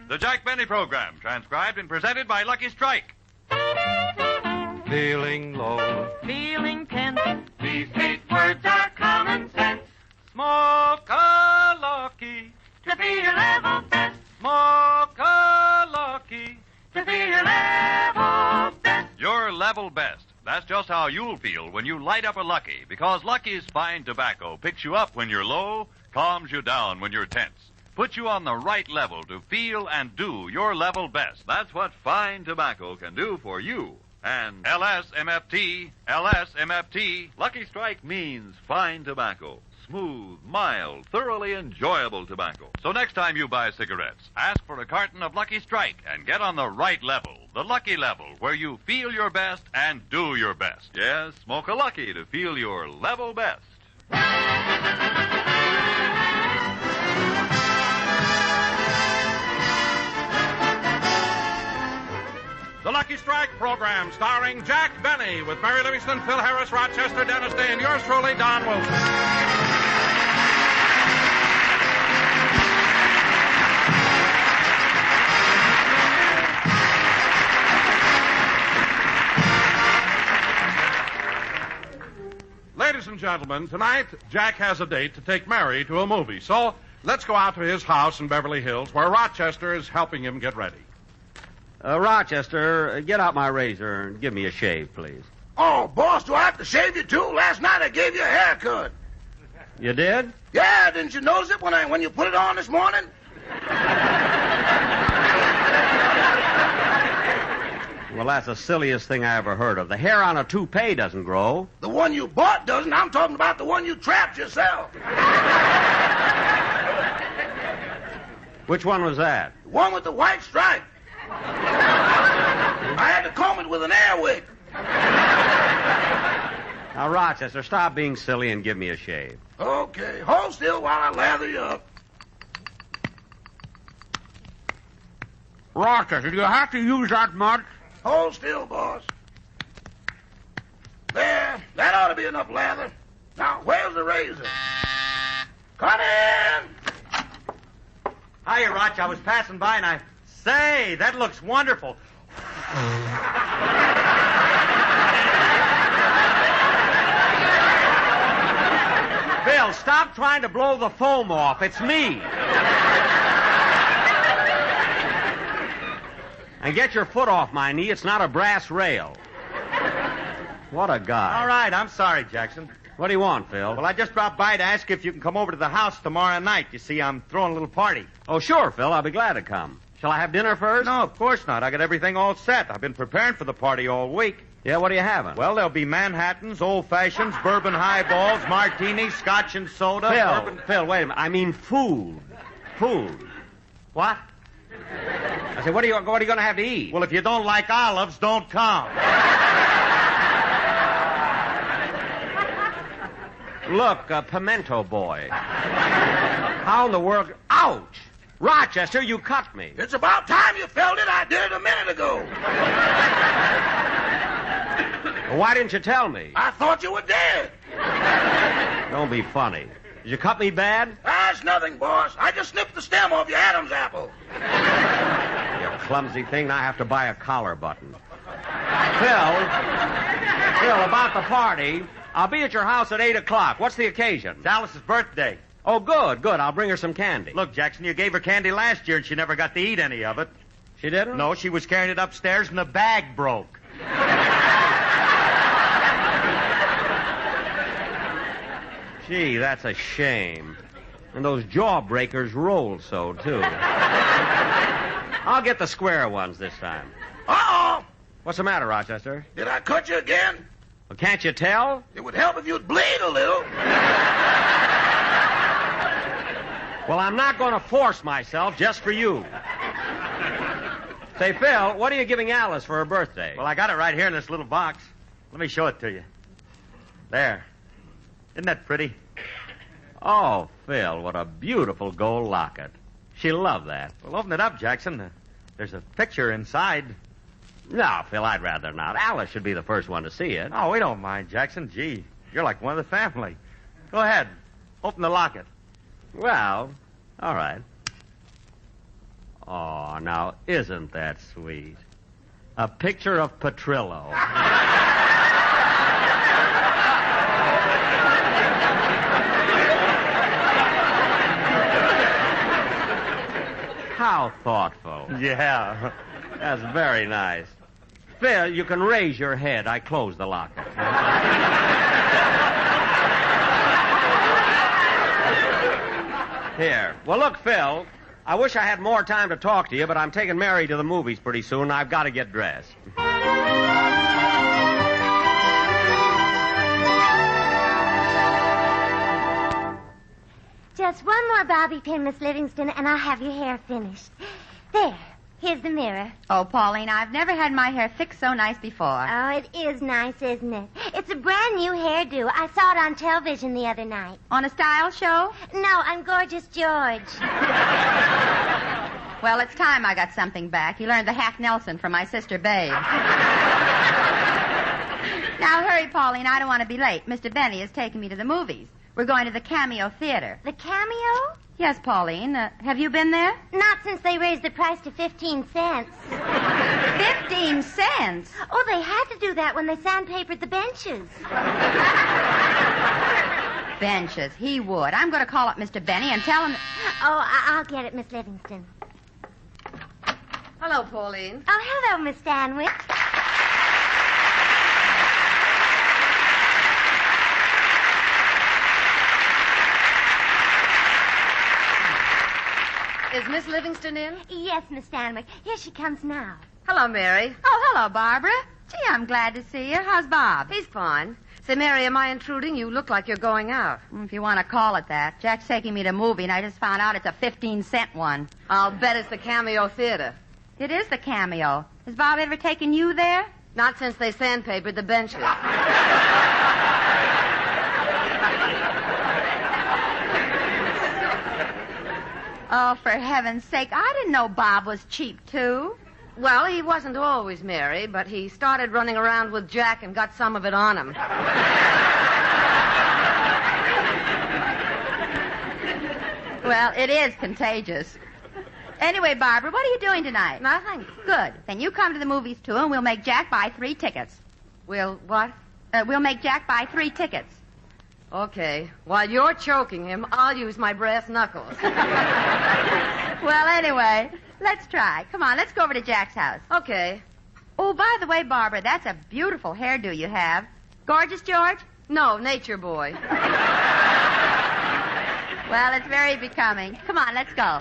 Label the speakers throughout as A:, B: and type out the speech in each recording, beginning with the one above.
A: The Jack Benny Program, transcribed and presented by Lucky Strike.
B: Feeling low.
C: Feeling tense.
B: These 8 words are common sense.
C: Smoke a Lucky
B: To feel your level best.
C: Smoke a Lucky
B: To feel your level best.
A: Your level best. That's just how you'll feel when you light up a Lucky, because Lucky's fine tobacco picks you up when you're low, calms you down when you're tense, puts you on the right level to feel and do your level best. That's what fine tobacco can do for you. And LSMFT, Lucky Strike means fine tobacco. Smooth, mild, thoroughly enjoyable tobacco. So next time you buy cigarettes, ask for a carton of Lucky Strike and get on the right level, the Lucky level, where you feel your best and do your best. Yes, smoke a Lucky to feel your level best.
D: The Lucky Strike program starring Jack Benny with Mary Livingston, Phil Harris, Rochester, Dennis Day, and yours truly, Don Wilson. Ladies and gentlemen, tonight Jack has a date to take Mary to a movie. So let's go out to his house in Beverly Hills where Rochester is helping him get ready.
E: Rochester, get out my razor and give me a shave, please.
F: Oh, boss, do I have to shave you, too? Last night I gave you a haircut.
E: You did?
F: Yeah, didn't you notice it when you put it on this morning?
E: Well, that's the silliest thing I ever heard of. The hair on a toupee doesn't grow.
F: The one you bought doesn't. I'm talking about the one you trapped yourself.
E: Which one was that?
F: The one with the white stripe. I had to comb it with an air wick.
E: Now, Rochester, stop being silly and give me a shave.
F: Okay, hold still while I lather you up.
D: Rochester, do you have to use that much?
F: Hold still, boss. There, that ought to be enough lather. Now, where's the razor? Come in.
G: Hiya, Roch. I was passing by and I... Say, that looks wonderful.
E: Bill, stop trying to blow the foam off. It's me. And get your foot off my knee. It's not a brass rail. What a guy.
G: All right, I'm sorry, Jackson.
E: What do you want, Phil?
G: Well, I just dropped by to ask if you can come over to the house tomorrow night. You see, I'm throwing a little party.
E: Oh, sure, Phil. I'll be glad to come. Shall I have dinner first?
G: No, of course not. I got everything all set. I've been preparing for the party all week.
E: Yeah, what are you having?
G: Well, there'll be Manhattans, old fashions, bourbon highballs, martinis, scotch and soda.
E: Phil, wait a minute. I mean food. Food. What? I said, what are you going to have to eat?
G: Well, if you don't like olives, don't come.
E: Look, Pimento boy. How in the world... Ouch! Rochester, you cut me.
F: It's about time you felt it. I did it a minute ago.
E: Well, why didn't you tell me?
F: I thought you were dead.
E: Don't be funny. Did you cut me bad?
F: That's nothing, boss. I just snipped the stem off your Adam's apple.
E: You clumsy thing. Now I have to buy a collar button. Phil, about the party. I'll be at your house at 8 o'clock. What's the occasion?
G: It's Alice's birthday.
E: Oh, good. I'll bring her some candy.
G: Look, Jackson, you gave her candy last year and she never got to eat any of it.
E: She didn't?
G: No, she was carrying it upstairs and the bag broke.
E: Gee, that's a shame. And those jawbreakers roll so, too. I'll get the square ones this time.
F: Uh-oh.
E: What's the matter, Rochester?
F: Did I cut you again?
E: Well, can't you tell?
F: It would help if you'd bleed a little.
E: Well, I'm not going to force myself just for you. Say, Phil, what are you giving Alice for her birthday?
G: Well, I got it right here in this little box. Let me show it to you. There. Isn't that pretty?
E: Oh, Phil, what a beautiful gold locket. She'll love that.
G: Well, open it up, Jackson. There's a picture inside.
E: No, Phil, I'd rather not. Alice should be the first one to see it.
G: Oh, we don't mind, Jackson. Gee, you're like one of the family. Go ahead. Open the locket.
E: Well, all right. Oh, now, isn't that sweet? A picture of Petrillo. How thoughtful.
G: Yeah.
E: That's very nice. Phil, you can raise your head. I closed the locker. Here. Well, look, Phil, I wish I had more time to talk to you, but I'm taking Mary to the movies pretty soon. I've got to get dressed.
H: Just one more bobby pin, Miss Livingston, and I'll have your hair finished. There. Here's the mirror.
I: Oh, Pauline, I've never had my hair fixed so nice before.
H: Oh, it is nice, isn't it? It's a brand new hairdo. I saw it on television the other night.
I: On a style show?
H: No, on Gorgeous George.
I: Well, it's time I got something back. He learned the Hack Nelson from my sister Babe. Now, hurry, Pauline. I don't want to be late. Mr. Benny is taking me to the movies. We're going to the Cameo Theater.
H: The Cameo?
I: Yes, Pauline. Have you been there?
H: Not since they raised the price to 15 cents.
I: 15 cents?
H: Oh, they had to do that when they sandpapered the benches.
I: Benches. He would. I'm going to call up Mr. Benny and tell him...
H: Oh, I'll get it, Miss Livingston.
J: Hello, Pauline.
H: Oh, hello, Miss Stanwyck.
J: Is Miss Livingston in?
H: Yes, Miss Stanwyck. Here she comes now.
J: Hello, Mary.
I: Oh, hello, Barbara. Gee, I'm glad to see you. How's Bob?
J: He's fine. Say, Mary, am I intruding? You look like you're going out.
I: If you want to call it that. Jack's taking me to a movie, and I just found out it's a 15-cent one.
J: I'll bet it's the Cameo Theater.
I: It is the Cameo. Has Bob ever taken you there?
J: Not since they sandpapered the benches.
I: Oh, for heaven's sake, I didn't know Bob was cheap, too.
J: Well, he wasn't always, Mary, but he started running around with Jack and got some of it on him.
I: Well, it is contagious. Anyway, Barbara, what are you doing tonight?
J: Nothing.
I: Good. Then you come to the movies, too, and we'll make Jack buy 3 tickets.
J: We'll what?
I: We'll make Jack buy 3 tickets.
J: Okay. While you're choking him, I'll use my brass knuckles.
I: Well, anyway, let's try. Come on, let's go over to Jack's house.
J: Okay.
I: Oh, by the way, Barbara, that's a beautiful hairdo you have. Gorgeous George?
J: No, Nature Boy.
I: Well, it's very becoming. Come on, let's go.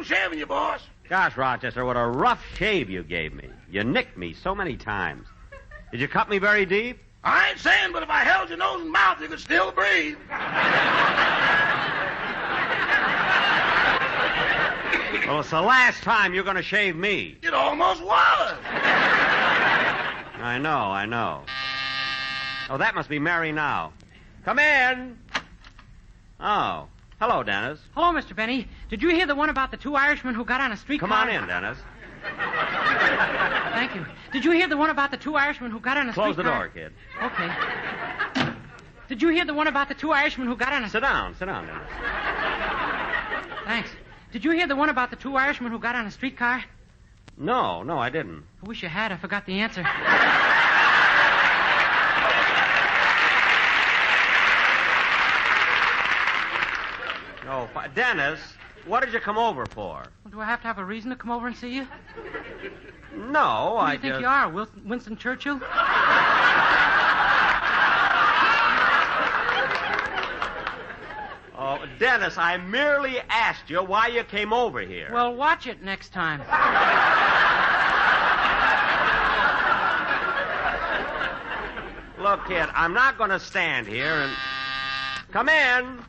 F: Shaving you, boss.
E: Gosh, Rochester, what a rough shave you gave me. You nicked me so many times. Did you cut me very deep?
F: I ain't saying, but if I held your nose and mouth, you could still breathe.
E: Well, it's the last time you're going to shave me.
F: It almost was.
E: I know. Oh, that must be Mary now. Come in. Oh. Hello, Dennis.
C: Hello, Mr. Benny. Did you hear the one about the two Irishmen who got on a streetcar?
E: Come on in, Dennis.
C: Thank you. Did you hear the one about the two Irishmen who got on a
E: Close
C: streetcar?
E: the door, kid.
C: Okay. Did you hear the one about the two Irishmen who got on a...
E: Sit down, Dennis.
C: Thanks. Did you hear the one about the two Irishmen who got on a streetcar?
E: No, I didn't.
C: I wish you had. I forgot the answer.
E: No, Dennis, what did you come over for?
C: Well, do I have to have a reason to come over and see you?
E: No,
C: Who do you think you are, Winston Churchill?
E: Oh, Dennis, I merely asked you why you came over here.
C: Well, watch it next time.
E: Look, kid, I'm not going to stand here and... Come in.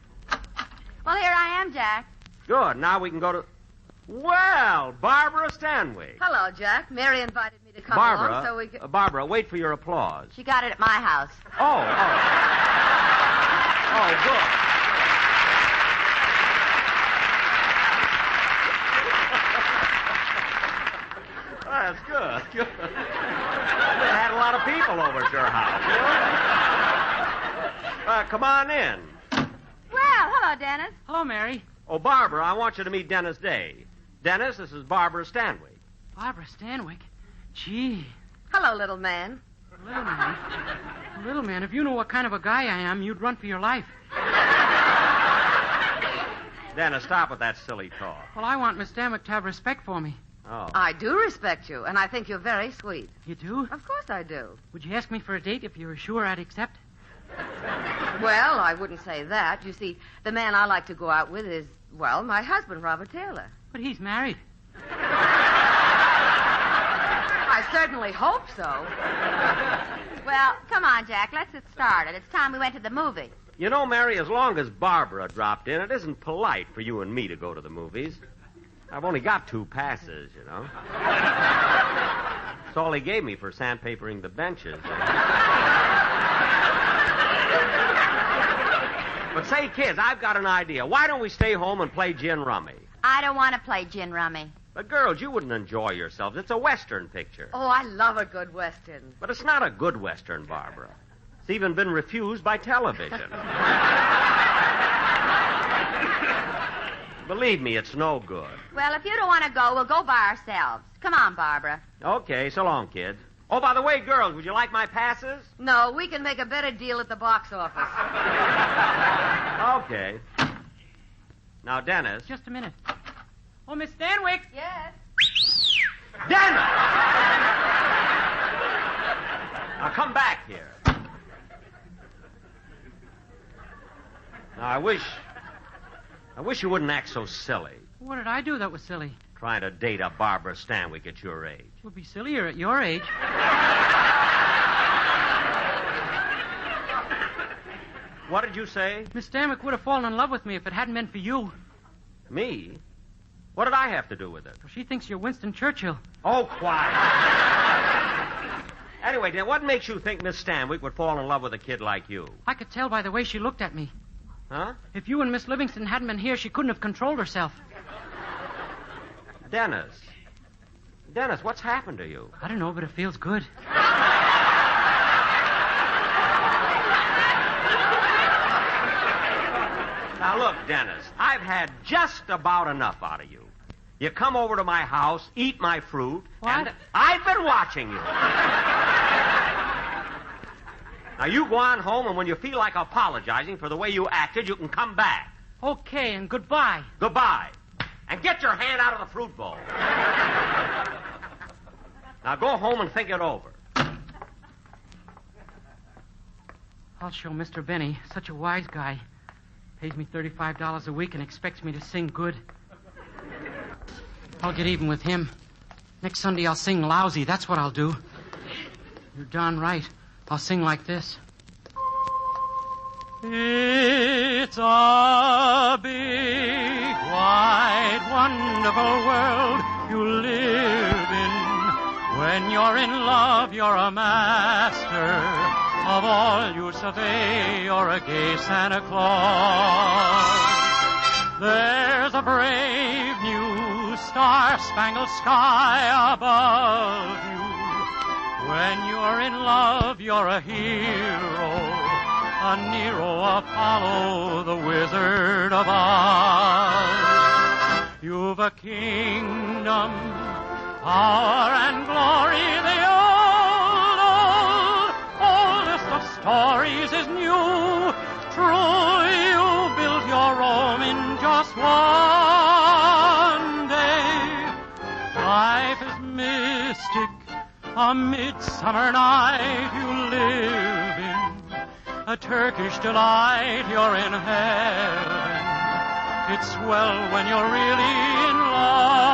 I: Well, here I am, Jack.
E: Good. Now we can go to... Well, Barbara Stanwyck.
J: Hello, Jack. Mary invited me to come
E: Barbara,
J: along, so we could...
E: Barbara, wait for your applause.
I: She got it at my house.
E: Oh, good. That's good. You had a lot of people over at your house. Come on in.
I: Well, hello, Dennis.
C: Hello, Mary.
E: Oh, Barbara, I want you to meet Dennis Day. Dennis, this is Barbara Stanwyck.
C: Barbara Stanwyck? Gee.
J: Hello, little man.
C: Little man, if you knew what kind of a guy I am, you'd run for your life.
E: Dennis, stop with that silly talk.
C: Well, I want Miss Stanwyck to have respect for me.
E: Oh.
J: I do respect you, and I think you're very sweet.
C: You do?
J: Of course I do.
C: Would you ask me for a date if you were sure I'd accept?
J: Well, I wouldn't say that. You see, the man I like to go out with is, well, my husband, Robert Taylor.
C: But he's married.
J: I certainly hope so.
I: Well, come on, Jack. Let's get started. It's time we went to the movie.
E: You know, Mary, as long as Barbara dropped in, it isn't polite for you and me to go to the movies. I've only got 2 passes, you know. That's all he gave me for sandpapering the benches. But say, kids, I've got an idea. Why don't we stay home and play gin rummy?
I: I don't want to play gin rummy.
E: But, girls, you wouldn't enjoy yourselves. It's a Western picture.
J: Oh, I love a good Western.
E: But it's not a good Western, Barbara. It's even been refused by television. Believe me, it's no good.
I: Well, if you don't want to go, we'll go by ourselves. Come on, Barbara.
E: Okay, so long, kids. Oh, by the way, girls, would you like my passes?
J: No, we can make a better deal at the box office.
E: Okay. Now, Dennis.
C: Just a minute. Oh, Miss Stanwyck.
J: Yes?
E: Dennis! Now, come back here. Now, I wish you wouldn't act so silly.
C: What did I do that was silly?
E: Trying to date a Barbara Stanwyck at your age.
C: It would be sillier at your age.
E: What did you say?
C: Miss Stanwyck would have fallen in love with me if it hadn't been for you.
E: Me? What did I have to do with it?
C: Well, she thinks you're Winston Churchill.
E: Oh, quiet. Anyway, dear, what makes you think Miss Stanwyck would fall in love with a kid like you?
C: I could tell by the way she looked at me.
E: Huh?
C: If you and Miss Livingston hadn't been here, she couldn't have controlled herself.
E: Dennis, what's happened to you?
C: I don't know, but it feels good.
E: Now, look, Dennis, I've had just about enough out of you. You come over to my house, eat my fruit,
C: What?
E: and I've been watching you. Now, you go on home, and when you feel like apologizing for the way you acted, you can come back.
C: Okay, and goodbye.
E: Goodbye. And get your hand out of the fruit bowl. Now, go home and think it over.
C: I'll show Mr. Benny, such a wise guy. Pays me $35 a week and expects me to sing good. I'll get even with him. Next Sunday I'll sing lousy. That's what I'll do. You're darn right. I'll sing like this. It's a big wide, wonderful world you live in. When you're in love, you're a master of all you survey. You're a gay Santa Claus. There's a brave new star-spangled sky above you. When you're in love, you're a hero, a Nero, Apollo, the Wizard of Oz. You've a kingdom, power and glory, the oldest of stories is new. True, you built your Rome in just one day. Life is mystic, a midsummer night you live in. A Turkish delight, you're in heaven. It's swell when you're really in love.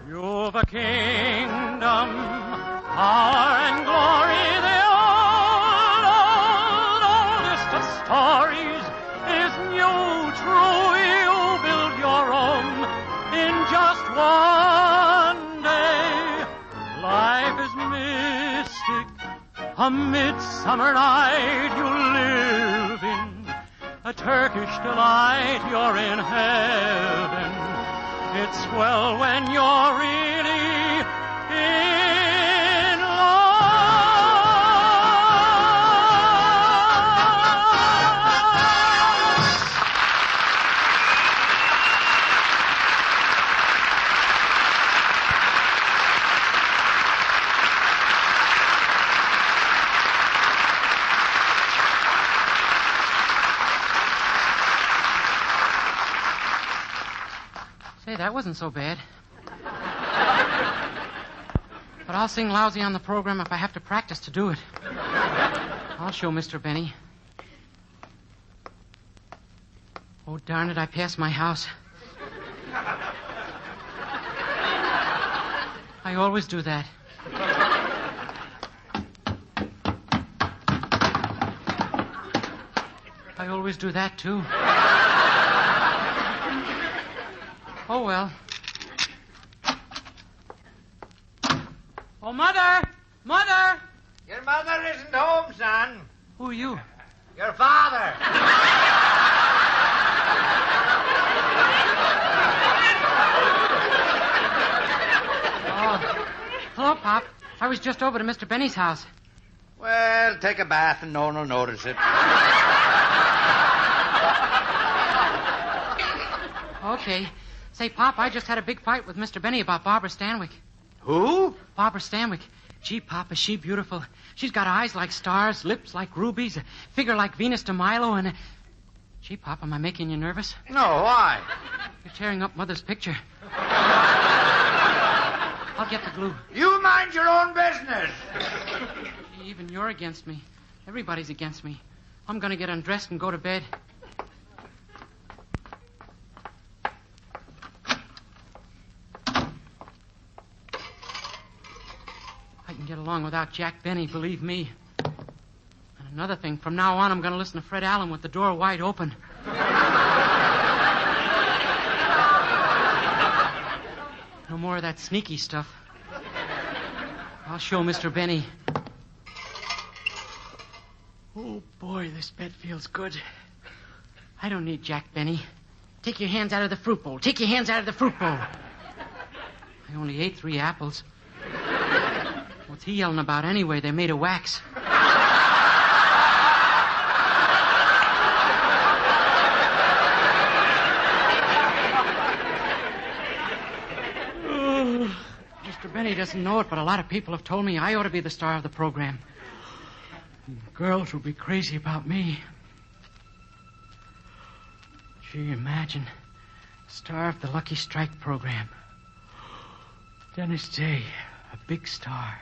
C: You've a kingdom, power and glory, the oldest of stories is new. True, you build your Rome in just one day. Life is mystic, a midsummer night you live in. A Turkish delight, you're in heaven. It's swell when you're really in love. Say, that wasn't so bad. But I'll sing lousy on the program if I have to practice to do it. I'll show Mr. Benny. Oh, darn it, I passed my house. I always do that. I always do that, too. Oh, well. Oh, Mother! Mother!
K: Your mother isn't home, son.
C: Who are you?
K: Your father.
C: Oh. Hello, Pop. I was just over to Mr. Benny's house.
K: Well, take a bath and no one will notice it.
C: Okay. Say, Pop, I just had a big fight with Mr. Benny about Barbara Stanwyck.
K: Who?
C: Barbara Stanwyck. Gee, Pop, is she beautiful. She's got eyes like stars, lips like rubies, a figure like Venus de Milo, and Gee, Pop, am I making you nervous?
K: No, why?
C: You're tearing up Mother's picture. I'll get the glue.
K: You mind your own business.
C: Gee, even you're against me. Everybody's against me. I'm going to get undressed and go to bed. I can get along without Jack Benny, believe me. And another thing, from now on, I'm going to listen to Fred Allen with the door wide open. No more of that sneaky stuff. I'll show Mr. Benny. Oh, boy, this bed feels good. I don't need Jack Benny. Take your hands out of the fruit bowl. Take your hands out of the fruit bowl. I only ate 3 apples. What's he yelling about anyway? They're made of wax. Mr. Benny doesn't know it, but a lot of people have told me I ought to be the star of the program. Girls will be crazy about me. Gee, imagine. Star of the Lucky Strike program. Dennis Day, a big star.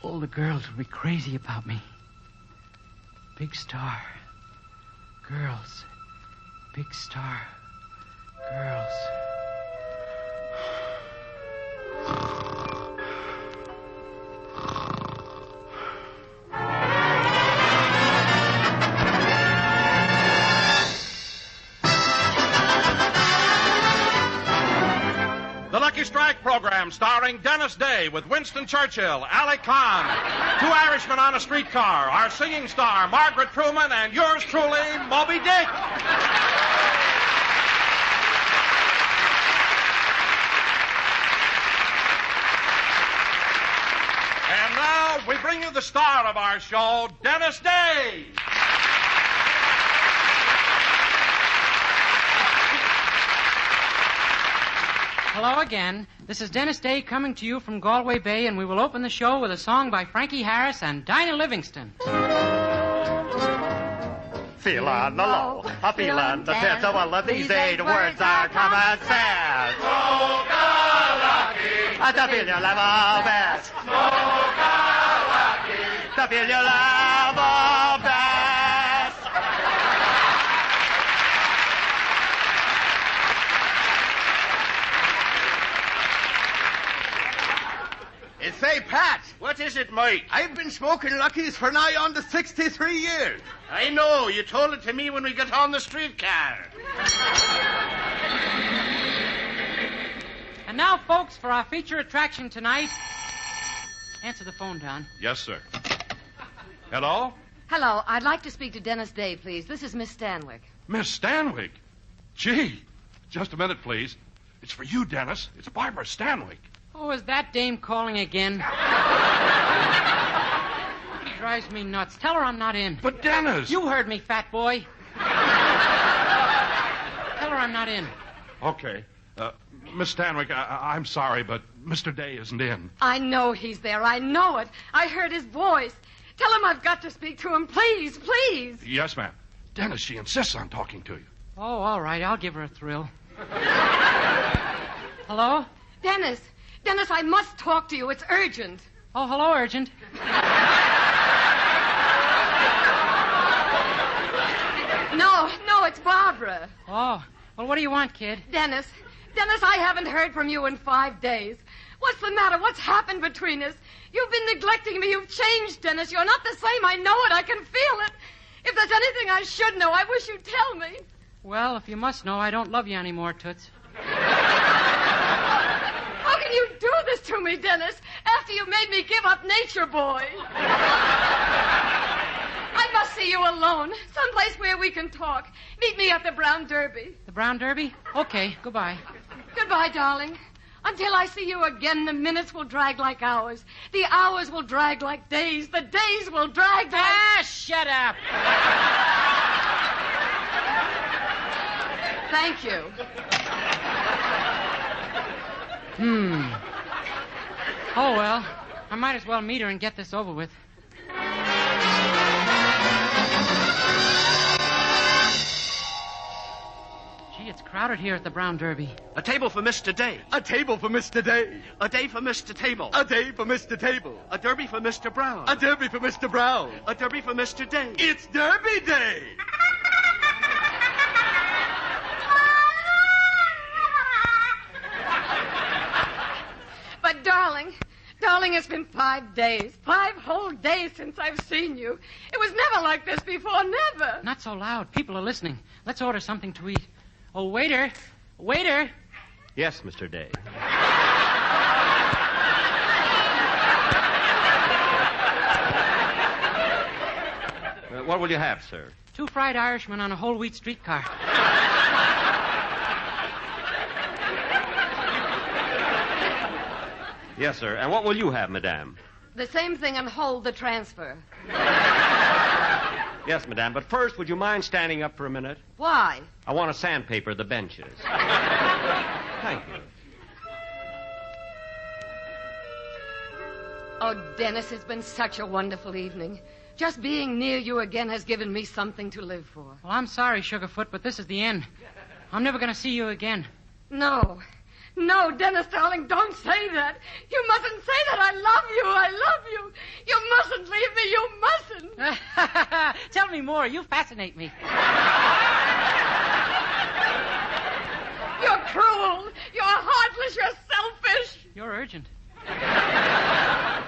C: All the girls will be crazy about me. Big star. Girls. Big star. Girls.
D: The Lucky Strike program starring Dennis Day with Winston Churchill, Ali Khan, two Irishmen on a streetcar, our singing star, Margaret Truman, and yours truly, Moby Dick. And now we bring you the star of our show, Dennis Day.
C: Hello again. This is Dennis Day coming to you from Galway Bay, and we will open the show with a song by Frankie Harris and Dinah Livingston.
G: Feel on the low, a feel on the pits. So all of these 8 words are common sense.
B: Smoke a lucky.
G: To feel your level best.
B: Smoke a lucky.
G: To feel your level best.
K: Say, Pat.
F: What is it, Mike?
K: I've been smoking Luckies for nigh on to 63 years.
F: I know. You told it to me when we got on the streetcar.
C: And now, folks, for our feature attraction tonight. Answer the phone, Don.
D: Yes, sir. Hello?
J: Hello, I'd like to speak to Dennis Day, please. This is Miss Stanwyck.
D: Miss Stanwyck? Gee, just a minute, please. It's for you, Dennis. It's Barbara Stanwyck.
C: Oh, is that dame calling again? She drives me nuts. Tell her I'm not in.
D: But, Dennis...
C: You heard me, fat boy. Tell her I'm not in.
D: Okay. Miss Stanwyck, I'm sorry, but Mr. Day isn't in.
J: I know he's there. I know it. I heard his voice. Tell him I've got to speak to him. Please, please.
D: Yes, ma'am. Dennis, she insists on talking to you.
C: Oh, all right. I'll give her a thrill. Hello?
J: Dennis, I must talk to you. It's urgent.
C: Oh, hello, urgent.
J: No, it's Barbara.
C: Oh, well, what do you want, kid?
J: Dennis, I haven't heard from you in 5 days. What's the matter? What's happened between us? You've been neglecting me. You've changed, Dennis. You're not the same. I know it. I can feel it. If there's anything I should know, I wish you'd tell me.
C: Well, if you must know, I don't love you anymore, Toots.
J: How can you do this to me, Dennis, after you made me give up Nature Boy? I must see you alone, someplace where we can talk. Meet me at the Brown Derby.
C: The Brown Derby? Okay, goodbye.
J: Goodbye, darling. Until I see you again, the minutes will drag like hours. The hours will drag like days. The days will drag like...
C: Ah, shut up.
J: Thank you.
C: Oh, well, I might as well meet her and get this over with. Gee, it's crowded here at the Brown Derby.
F: A table for Mr. Day.
K: A table for Mr. Day.
F: A day for Mr. Table.
K: A day for Mr. Table.
F: A derby for Mr. Brown.
K: A derby for Mr. Brown.
F: A derby for Mr. Day.
K: It's Derby Day.
J: But, darling, it's been 5 days. 5 whole days since I've seen you. It was never like this before, never.
C: Not so loud. People are listening. Let's order something to eat. Oh, waiter. Waiter.
E: Yes, Mr. Day. What will you have, sir?
C: 2 fried Irishmen on a whole wheat streetcar.
E: Yes, sir. And what will you have, madame?
J: The same thing and hold the transfer.
E: Yes, madame. But first, would you mind standing up for a minute?
J: Why?
E: I want to sandpaper the benches. Thank you.
J: Oh, Dennis, it's been such a wonderful evening. Just being near you again has given me something to live for.
C: Well, I'm sorry, Sugarfoot, but this is the end. I'm never going to see you again.
J: No, No, Dennis, darling, don't say that. You mustn't say that. I love you. I love you. You mustn't leave me. You mustn't.
L: Tell me more. You fascinate me.
J: You're cruel. You're heartless. You're selfish.
L: You're urgent.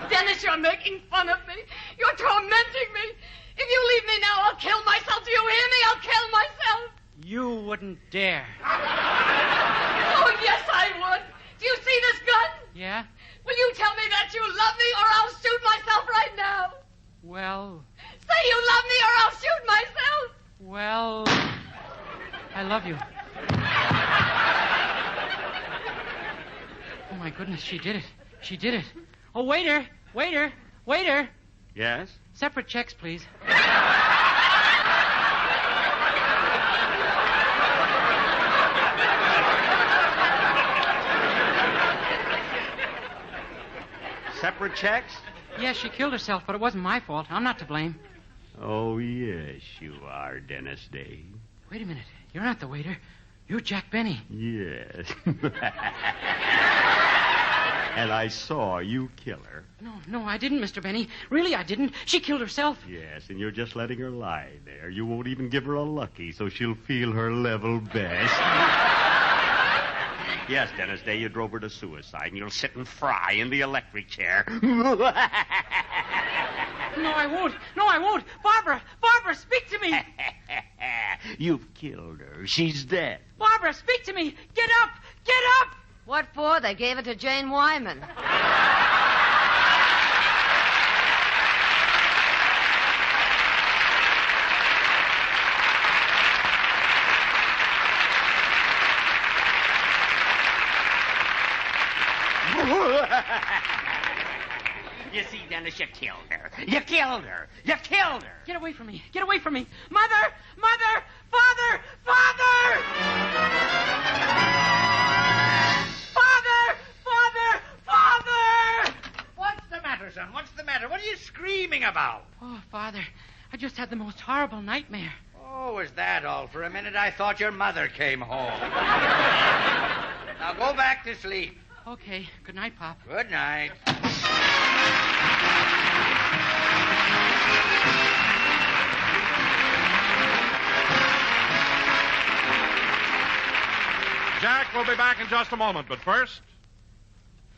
J: Dennis, you're making fun of me. You're tormenting me. If you leave me now, I'll kill myself. Do you hear me? I'll kill myself.
L: You wouldn't dare.
J: Oh, yes, I would. Do you see this gun?
L: Yeah?
J: Will you tell me that you love me, or I'll shoot myself right now?
L: Well...
J: Say you love me, or I'll shoot myself.
L: Well... I love you. Oh, my goodness, she did it. She did it. Oh, waiter! Waiter! Waiter!
E: Yes?
L: Separate checks, please.
E: Separate checks?
L: Yes, she killed herself, but it wasn't my fault. I'm not to blame.
E: Oh, yes, you are, Dennis Day.
L: Wait a minute. You're not the waiter. You're Jack Benny.
E: Yes. And I saw you kill her.
L: No, I didn't, Mr. Benny. Really, I didn't. She killed herself.
E: Yes, and you're just letting her lie there. You won't even give her a lucky, so she'll feel her level best. Yes, Dennis Day, you drove her to suicide, and you'll sit and fry in the electric chair.
L: No, I won't. No, I won't. Barbara, speak to me.
E: You've killed her. She's dead.
L: Barbara, speak to me. Get up. Get up.
J: What for? They gave it to Jane Wyman.
E: You see, Dennis, you killed her. You killed her. You killed her.
L: Get away from me. Get away from me. Mother! Mother! Father! Father! Father! Father! Father!
K: What's the matter, son? What's the matter? What are you screaming about?
L: Oh, Father, I just had the most horrible nightmare.
K: Oh, is that all? For a minute, I thought your mother came home. Now go back to sleep.
L: Okay. Good night, Pop.
K: Good night.
D: Jack will be back in just a moment, but first...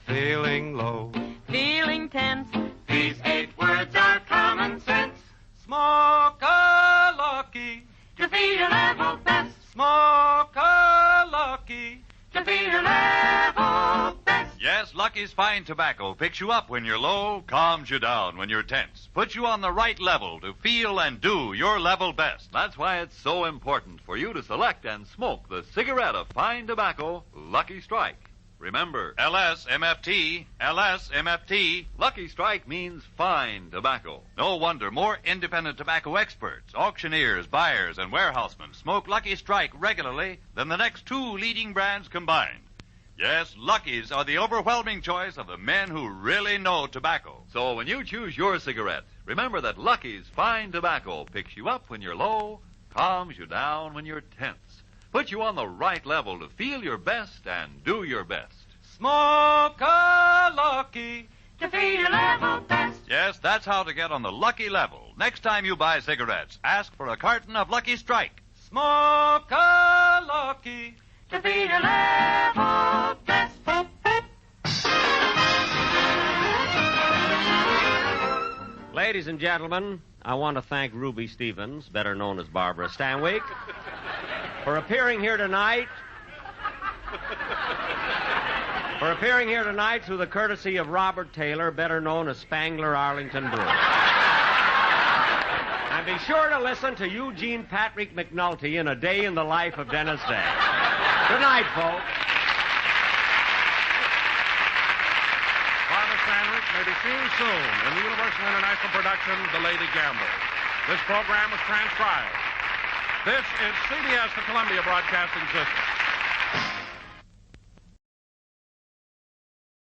B: Feeling low.
C: Feeling tense.
B: These 8 words are common sense.
C: Smoke a lucky.
B: To feel your level best.
C: Smoke a lucky.
B: To feel your level best.
A: Yes, Lucky's fine tobacco picks you up when you're low, calms you down when you're tense, puts you on the right level to feel and do your level best.
M: That's why it's so important for you to select and smoke the cigarette of fine tobacco, Lucky Strike. Remember,
A: LSMFT, LSMFT.
M: Lucky Strike means fine tobacco.
A: No wonder more independent tobacco experts, auctioneers, buyers, and warehousemen smoke Lucky Strike regularly than the next 2 leading brands combined. Yes, Lucky's are the overwhelming choice of the men who really know tobacco.
M: So when you choose your cigarette, remember that Lucky's fine tobacco picks you up when you're low, calms you down when you're tense, puts you on the right level to feel your best and do your best.
C: Smoke a lucky.
B: To feel your level best.
A: Yes, that's how to get on the Lucky level. Next time you buy cigarettes, ask for a carton of Lucky Strike.
C: Smoke a lucky.
B: To feel your level best.
E: Ladies and gentlemen, I want to thank Ruby Stevens, better known as Barbara Stanwyck, for appearing here tonight through the courtesy of Robert Taylor, better known as Spangler Arlington Brewer. And be sure to listen to Eugene Patrick McNulty in A Day in the Life of Dennis Day. Good night, folks.
D: Barbara Stanwyck may be seen soon in the Universal International production, The Lady Gamble. This program was transcribed. This is CBS, the Columbia Broadcasting System.